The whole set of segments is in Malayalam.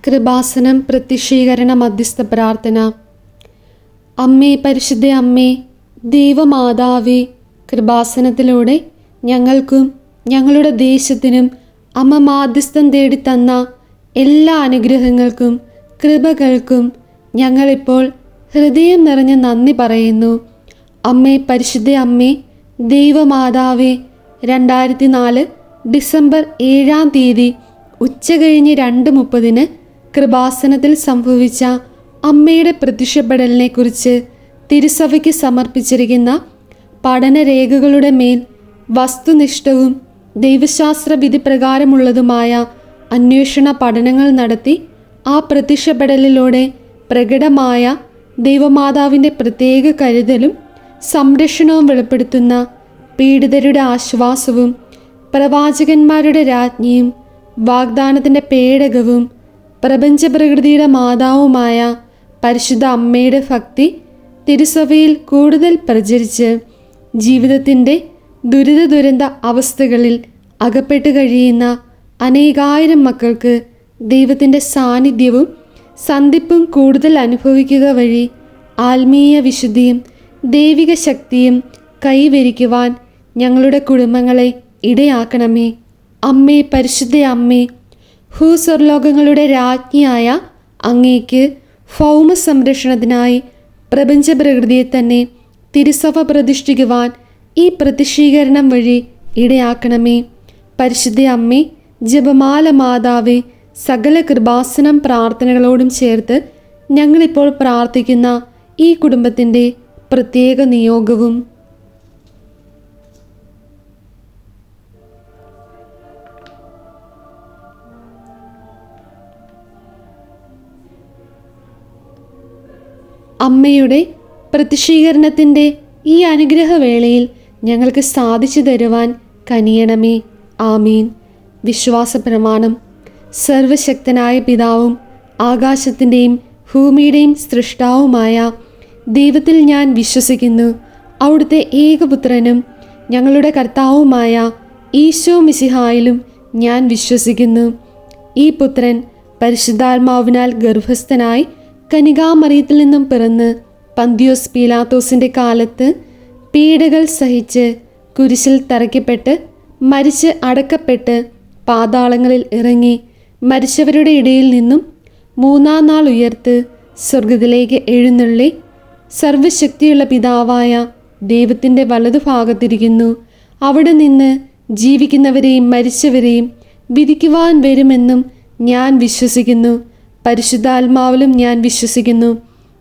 കൃപാസനം പ്രത്യക്ഷീകരണ മധ്യസ്ഥ പ്രാർത്ഥന. അമ്മേ, പരിശുദ്ധ അമ്മേ, ദൈവമാതാവേ, കൃപാസനത്തിലൂടെ ഞങ്ങൾക്കും ഞങ്ങളുടെ ദേശത്തിനും അമ്മ മാധ്യസ്ഥം തേടിത്തന്ന എല്ലാ അനുഗ്രഹങ്ങൾക്കും കൃപകൾക്കും ഞങ്ങളിപ്പോൾ ഹൃദയം നിറഞ്ഞ് നന്ദി പറയുന്നു. അമ്മേ, പരിശുദ്ധ അമ്മേ, ദൈവമാതാവേ, 2004 ഡിസംബർ 7-ാം തീയതി ഉച്ചകഴിഞ്ഞ് 2:30 കൃപാസനത്തിൽ സംഭവിച്ച അമ്മയുടെ പ്രത്യക്ഷപ്പെടലിനെ കുറിച്ച് തിരുസഭയ്ക്ക് സമർപ്പിച്ചിരിക്കുന്ന പഠനരേഖകളുടെ മേൽ വസ്തുനിഷ്ഠവും ദൈവശാസ്ത്ര വിധി പ്രകാരമുള്ളതുമായ അന്വേഷണ പഠനങ്ങൾ നടത്തി ആ പ്രത്യക്ഷപ്പെടലിലൂടെ പ്രകടമായ ദൈവമാതാവിൻ്റെ പ്രത്യേക കരുതലും സംരക്ഷണവും വെളിപ്പെടുത്തുന്ന പീഡിതരുടെ ആശ്വാസവും പ്രവാചകന്മാരുടെ രാജ്ഞിയും വാഗ്ദാനത്തിൻ്റെ പേടകവും പ്രപഞ്ചപ്രകൃതിയുടെ മാതാവുമായ പരിശുദ്ധ അമ്മയുടെ ഭക്തി തിരുസഭയിൽ കൂടുതൽ പ്രചരിച്ച് ജീവിതത്തിൻ്റെ ദുരിത അവസ്ഥകളിൽ അകപ്പെട്ട് കഴിയുന്ന അനേകായിരം മക്കൾക്ക് ദൈവത്തിൻ്റെ സാന്നിധ്യവും സന്ധിപ്പും കൂടുതൽ അനുഭവിക്കുക വഴി ആത്മീയ വിശുദ്ധിയും ദൈവിക ശക്തിയും കൈവരിക്കുവാൻ ഞങ്ങളുടെ കുടുംബങ്ങളെ ഇടയാക്കണമേ. അമ്മേ, പരിശുദ്ധ അമ്മേ, ഭൂസ്വർലോകങ്ങളുടെ രാജ്ഞിയായ അങ്ങേക്ക് ഭൗമ സംരക്ഷണത്തിനായി പ്രപഞ്ചപ്രകൃതിയെ തന്നെ തിരുസഭ പ്രതിഷ്ഠിക്കുവാൻ ഈ പ്രത്യക്ഷീകരണം വഴി ഇടയാക്കണമേ. പരിശുദ്ധ അമ്മേ, ജപമാല മാതാവേ, സകല കൃപാസനം പ്രാർത്ഥനകളോടും ചേർത്ത് ഞങ്ങളിപ്പോൾ പ്രാർത്ഥിക്കുന്ന ഈ കുടുംബത്തിൻ്റെ പ്രത്യേക നിയോഗവും. അമ്മയുടെ പ്രത്യക്ഷീകരണത്തിൻ്റെ ഈ അനുഗ്രഹവേളയിൽ ഞങ്ങൾക്ക് സാധിച്ചു തരുവാൻ കനിയണമേ. ആമീൻ. വിശ്വാസ പ്രമാണം. സർവശക്തനായ പിതാവും ആകാശത്തിൻ്റെയും ഭൂമിയുടെയും സൃഷ്ടാവുമായ ദൈവത്തിൽ ഞാൻ വിശ്വസിക്കുന്നു. അവിടുത്തെ ഏകപുത്രനും ഞങ്ങളുടെ കർത്താവുമായ ഈശോ മിശിഹായിലും ഞാൻ വിശ്വസിക്കുന്നു. ഈ പുത്രൻ പരിശുദ്ധാത്മാവിനാൽ ഗർഭസ്ഥനായി കനികാമറിയത്തിൽ നിന്നും പിറന്ന് പന്തിയോസ് പീലാത്തോസിൻ്റെ കാലത്ത് പീഡകൾ സഹിച്ച് കുരിശിൽ തറയ്ക്കപ്പെട്ട് മരിച്ച് അടക്കപ്പെട്ട് പാതാളങ്ങളിൽ ഇറങ്ങി മരിച്ചവരുടെ ഇടയിൽ നിന്നും 3-ാം നാൾ ഉയർത്ത് സ്വർഗത്തിലേക്ക് എഴുന്നള്ളി സർവശക്തിയുള്ള പിതാവായ ദൈവത്തിൻ്റെ വലതുഭാഗത്തിരിക്കുന്നു. അവിടെ നിന്ന് ജീവിക്കുന്നവരെയും മരിച്ചവരെയും വിധിക്കുവാൻ വരുമെന്നും ഞാൻ വിശ്വസിക്കുന്നു. പരിശുദ്ധാത്മാവിലും ഞാൻ വിശ്വസിക്കുന്നു.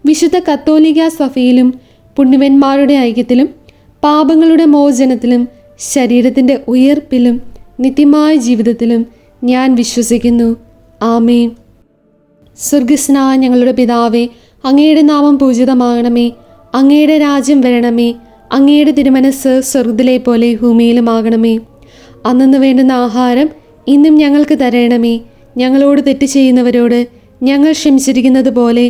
വിശുദ്ധ കത്തോലിക്ക സഭയിലും പുണ്യവന്മാരുടെ ഐക്യത്തിലും പാപങ്ങളുടെ മോചനത്തിലും ശരീരത്തിൻ്റെ ഉയർപ്പിലും നിത്യമായ ജീവിതത്തിലും ഞാൻ വിശ്വസിക്കുന്നു. ആമേൻ. സ്വർഗസ്നായ ഞങ്ങളുടെ പിതാവേ, അങ്ങയുടെ നാമം പൂജിതമാകണമേ. അങ്ങയുടെ രാജ്യം വരണമേ. അങ്ങയുടെ തിരുമനസ്സ് സ്വർഗത്തിലെ പോലെ ഭൂമിയിലുമാകണമേ. അന്നു വേണ്ടുന്ന ആഹാരം ഇന്നും ഞങ്ങൾക്ക് തരണമേ. ഞങ്ങളോട് തെറ്റ് ചെയ്യുന്നവരോട് ഞങ്ങൾ ക്ഷമിച്ചിരിക്കുന്നത് പോലെ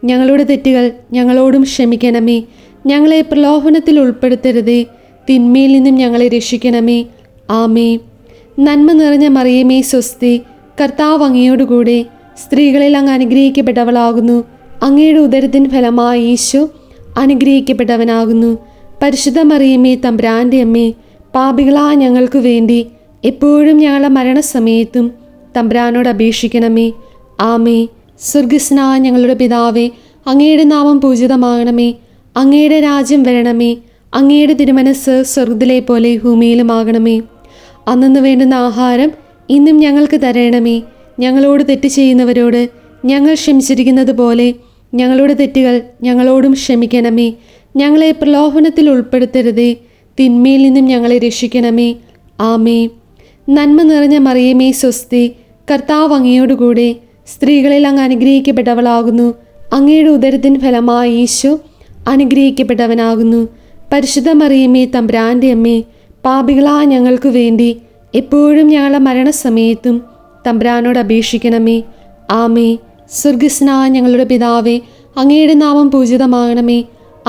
ഞങ്ങളുടെ തെറ്റുകൾ ഞങ്ങളോടും ക്ഷമിക്കണമേ. ഞങ്ങളെ പ്രലോഭനത്തിൽ ഉൾപ്പെടുത്തരുതേ, തിന്മയിൽ നിന്നും ഞങ്ങളെ രക്ഷിക്കണമേ. ആമേ. നന്മ നിറഞ്ഞ മറിയമേ, സ്വസ്തി, കർത്താവ് അങ്ങയോടുകൂടെ സ്ത്രീകളിൽ അങ്ങ് അനുഗ്രഹിക്കപ്പെട്ടവളാകുന്നു. അങ്ങയുടെ ഉദരത്തിൻ ഫലമായി ഈശോ അനുഗ്രഹിക്കപ്പെട്ടവനാകുന്നു. പരിശുദ്ധ മറിയമേ, തമ്പുരാൻ്റെ അമ്മേ, പാപികളായ ഞങ്ങൾക്ക് വേണ്ടി എപ്പോഴും ഞങ്ങളുടെ മരണസമയത്തും തമ്പുരാനോട് അപേക്ഷിക്കണമേ. ആമേ. സ്വർഗസ്നായ ഞങ്ങളുടെ പിതാവേ, അങ്ങയുടെ നാമം പൂജിതമാകണമേ. അങ്ങയുടെ രാജ്യം വരണമേ. അങ്ങയുടെ തിരുമനസ്സ് സ്വർഗത്തിലെ പോലെ ഭൂമിയിലുമാകണമേ. അന്നു വേണ്ടുന്ന ആഹാരം ഇന്നും ഞങ്ങൾക്ക് തരണമേ. ഞങ്ങളോട് തെറ്റ് ചെയ്യുന്നവരോട് ഞങ്ങൾ ക്ഷമിച്ചിരിക്കുന്നത് പോലെ ഞങ്ങളുടെ തെറ്റുകൾ ഞങ്ങളോടും ക്ഷമിക്കണമേ. ഞങ്ങളെ പ്രലോഭനത്തിൽ ഉൾപ്പെടുത്തരുതേ, തിന്മയിൽ നിന്നും ഞങ്ങളെ രക്ഷിക്കണമേ. ആമേ. നന്മ നിറഞ്ഞ മറിയമേ, സ്വസ്തി, കർത്താവ് അങ്ങയോടുകൂടെ സ്ത്രീകളിൽ അങ്ങ് അനുഗ്രഹിക്കപ്പെട്ടവളാകുന്നു. അങ്ങയുടെ ഉദരത്തിൻ ഫലമായി ഈശോ അനുഗ്രഹിക്കപ്പെട്ടവനാകുന്നു. പരിശുദ്ധ മറിയമേ, തമ്പുരാൻ്റെ അമ്മേ, പാപികളായ ഞങ്ങൾക്ക് വേണ്ടി എപ്പോഴും ഞങ്ങളുടെ മരണസമയത്തും തമ്പുരാനോട് അപേക്ഷിക്കണമേ. ആമേ. സ്വർഗസ്നായ ഞങ്ങളുടെ പിതാവേ, അങ്ങയുടെ നാമം പൂജിതമാകണമേ.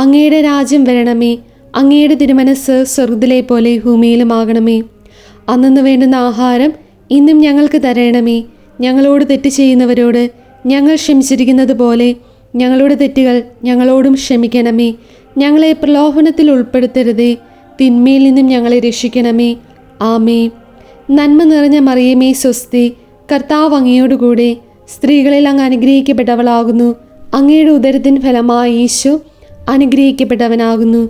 അങ്ങയുടെ രാജ്യം വരണമേ. അങ്ങയുടെ തിരുമനസ്സ് സ്വർഗത്തിലെ പോലെ ഭൂമിയിലുമാകണമേ. അന്നു വേണ്ടുന്ന ആഹാരം ഇന്നും ഞങ്ങൾക്ക് തരണമേ. ഞങ്ങളോട് തെറ്റ് ചെയ്യുന്നവരോട് ഞങ്ങൾ ക്ഷമിച്ചിരിക്കുന്നത് പോലെ ഞങ്ങളുടെ തെറ്റുകൾ ഞങ്ങളോടും ക്ഷമിക്കണമേ. ഞങ്ങളെ പ്രലോഭനത്തിൽ ഉൾപ്പെടുത്തരുതേ, തിന്മയിൽ നിന്നും ഞങ്ങളെ രക്ഷിക്കണമേ. ആമേ. നന്മ നിറഞ്ഞ മറിയമേ സ്വസ്തി, കർത്താവ് അങ്ങയോടുകൂടെ സ്ത്രീകളിൽ അങ്ങ് അനുഗ്രഹിക്കപ്പെട്ടവളാകുന്നു. അങ്ങയുടെ ഉദരത്തിൻ ഫലമായി ഈശോ അനുഗ്രഹിക്കപ്പെട്ടവനാകുന്നു.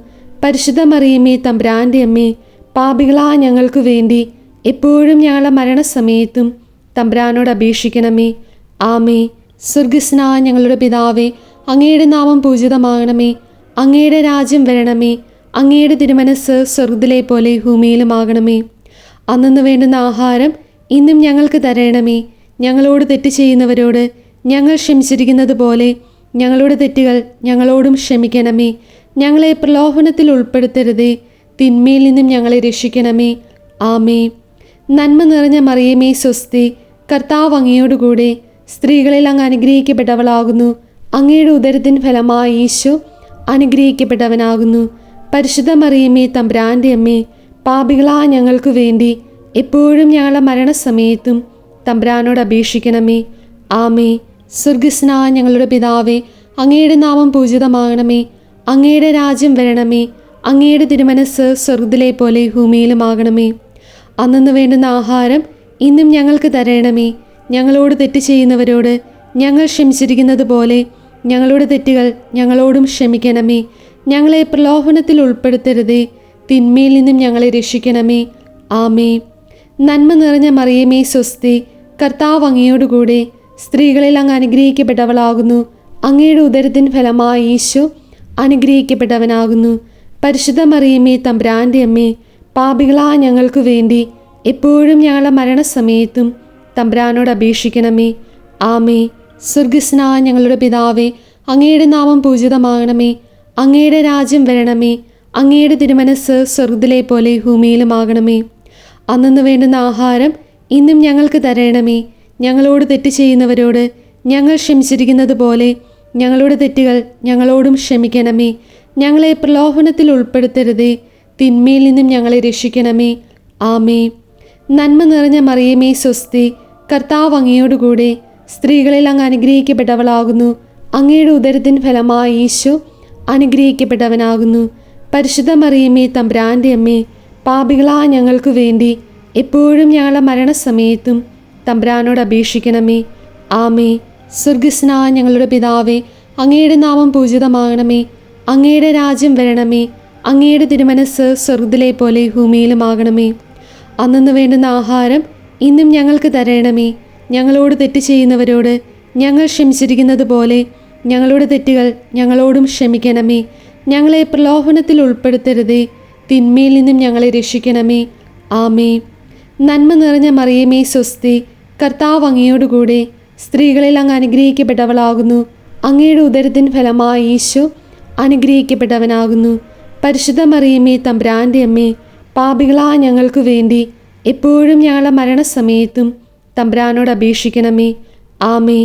പരിശുദ്ധ മറിയമേ തമ്പുരാൻ്റെ അമ്മേ, പാപികളായ ഞങ്ങൾക്ക് വേണ്ടി എപ്പോഴും ഞങ്ങളുടെ മരണസമയത്തും തമ്പുരാനോട് അപേക്ഷിക്കണമേ. ആമേ. സ്വർഗസ്നായ ഞങ്ങളുടെ പിതാവേ, അങ്ങയുടെ നാമം പൂജിതമാകണമേ. അങ്ങയുടെ രാജ്യം വരണമേ. അങ്ങയുടെ തിരുമനസ് സ്വർഗ്ഗത്തിലെ പോലെ ഭൂമിയിലുമാകണമേ. അന്നു വേണ്ടുന്ന ആഹാരം ഇന്നും ഞങ്ങൾക്ക് തരണമേ. ഞങ്ങളോട് തെറ്റ് ചെയ്യുന്നവരോട് ഞങ്ങൾ ക്ഷമിച്ചിരിക്കുന്നത് പോലെ ഞങ്ങളുടെ തെറ്റുകൾ ഞങ്ങളോടും ക്ഷമിക്കണമേ. ഞങ്ങളെ പ്രലോഭനത്തിൽ ഉൾപ്പെടുത്തരുതേ, തിന്മയിൽ നിന്നും ഞങ്ങളെ രക്ഷിക്കണമേ. ആമേ. നന്മ നിറഞ്ഞ മറിയമേ സ്വസ്തി, കർത്താവ് അങ്ങയോടുകൂടെ സ്ത്രീകളിൽ അങ്ങ് അനുഗ്രഹിക്കപ്പെട്ടവളാകുന്നു. അങ്ങയുടെ ഉദരത്തിൻ ഫലമായി ഈശോ അനുഗ്രഹിക്കപ്പെട്ടവനാകുന്നു. പരിശുദ്ധ മറിയമേ തമ്പുരാൻ്റെ അമ്മേ, പാപികളായ ഞങ്ങൾക്ക് വേണ്ടി എപ്പോഴും ഞങ്ങളുടെ മരണസമയത്തും തമ്പുരാനോട് അപേക്ഷിക്കണമേ. ആമേ. സ്വർഗസ്നായ ഞങ്ങളുടെ പിതാവേ, അങ്ങയുടെ നാമം പൂജിതമാകണമേ. അങ്ങയുടെ രാജ്യം വരണമേ. അങ്ങയുടെ തിരുമനസ് സ്വർഗ്ഗത്തിലെ പോലെ ഭൂമിയിലുമാകണമേ. അന്നു വേണ്ടുന്ന ആഹാരം ഇന്നും ഞങ്ങൾക്ക് തരണമേ. ഞങ്ങളോട് തെറ്റ് ചെയ്യുന്നവരോട് ഞങ്ങൾ ക്ഷമിച്ചിരിക്കുന്നത് പോലെ ഞങ്ങളുടെ തെറ്റുകൾ ഞങ്ങളോടും ക്ഷമിക്കണമേ. ഞങ്ങളെ പ്രലോഭനത്തിൽ ഉൾപ്പെടുത്തരുതേ, തിന്മയിൽ നിന്നും ഞങ്ങളെ രക്ഷിക്കണമേ. ആമേ. നന്മ നിറഞ്ഞ മറിയമേ സ്വസ്തി, കർത്താവ് അങ്ങയോടുകൂടെ സ്ത്രീകളിൽ അങ്ങ് അനുഗ്രഹിക്കപ്പെട്ടവളാകുന്നു. അങ്ങയുടെ ഉദരത്തിൻ ഫലമായി ഈശോ അനുഗ്രഹിക്കപ്പെട്ടവനാകുന്നു. പരിശുദ്ധ മറിയമേ തമ്പുരാൻ്റെ അമ്മേ, പാപികളായ ഞങ്ങൾക്ക് വേണ്ടി എപ്പോഴും ഞങ്ങളുടെ മരണസമയത്തും തമ്പുരാനോട് അപേക്ഷിക്കണമേ. ആമേ. സ്വർഗസ്നായ ഞങ്ങളുടെ പിതാവേ, അങ്ങയുടെ നാമം പൂജിതമാകണമേ. അങ്ങയുടെ രാജ്യം വരണമേ. അങ്ങയുടെ തിരുമനസ് സ്വർഗ്ഗത്തിലെ പോലെ ഭൂമിയിലുമാകണമേ. അന്നു വേണ്ടുന്ന ആഹാരം ഇന്നും ഞങ്ങൾക്ക് തരണമേ. ഞങ്ങളോട് തെറ്റ് ചെയ്യുന്നവരോട് ഞങ്ങൾ ക്ഷമിച്ചിരിക്കുന്നത് പോലെ ഞങ്ങളുടെ തെറ്റുകൾ ഞങ്ങളോടും ക്ഷമിക്കണമേ. ഞങ്ങളെ പ്രലോഭനത്തിൽ ഉൾപ്പെടുത്തരുതേ, തിന്മയിൽ നിന്നും ഞങ്ങളെ രക്ഷിക്കണമേ. ആമേ. നന്മ നിറഞ്ഞ മറിയമേ സ്വസ്തി, കർത്താവ് അങ്ങയോടുകൂടെ സ്ത്രീകളിൽ അങ്ങ് അനുഗ്രഹിക്കപ്പെട്ടവളാകുന്നു. അങ്ങയുടെ ഉദരത്തിൻ ഫലമായി ഈശോ അനുഗ്രഹിക്കപ്പെട്ടവനാകുന്നു. പരിശുദ്ധ മറിയമേ തമ്പുരാൻ്റെ അമ്മേ, പാപികളായ ഞങ്ങൾക്ക് വേണ്ടി എപ്പോഴും ഞങ്ങളുടെ മരണസമയത്തും തമ്പുരാനോട് അപേക്ഷിക്കണമേ. ആമേ. സ്വർഗസ്നായ ഞങ്ങളുടെ പിതാവേ, അങ്ങയുടെ നാമം പൂജിതമാകണമേ. അങ്ങയുടെ രാജ്യം വരണമേ. അങ്ങയുടെ തിരുമനസ് സ്വർഗ്ഗത്തിലെ പോലെ ഭൂമിയിലുമാകണമേ. അന്നു വേണ്ടുന്ന ആഹാരം ഇന്നും ഞങ്ങൾക്ക് തരണമേ. ഞങ്ങളോട് തെറ്റ് ചെയ്യുന്നവരോട് ഞങ്ങൾ ക്ഷമിച്ചിരിക്കുന്നത് പോലെ ഞങ്ങളുടെ തെറ്റുകൾ ഞങ്ങളോടും ക്ഷമിക്കണമേ. ഞങ്ങളെ പ്രലോഭനത്തിൽ ഉൾപ്പെടുത്തരുതേ, തിന്മയിൽ നിന്നും ഞങ്ങളെ രക്ഷിക്കണമേ. ആമേ. നന്മ നിറഞ്ഞ മറിയമേ സ്വസ്തി, കർത്താവ് അങ്ങയോടുകൂടെ സ്ത്രീകളിൽ അങ്ങ് അനുഗ്രഹിക്കപ്പെട്ടവളാകുന്നു. അങ്ങയുടെ ഉദരത്തിൻ ഫലമായി ഈശോ അനുഗ്രഹിക്കപ്പെട്ടവനാകുന്നു. പരിശുദ്ധ മറിയമേ തമ്പുരാൻ്റെ അമ്മേ, പാപികളായ ഞങ്ങൾക്ക് വേണ്ടി എപ്പോഴും ഞങ്ങളുടെ മരണസമയത്തും തമ്പുരാനോട് അപേക്ഷിക്കണമേ. ആമേ.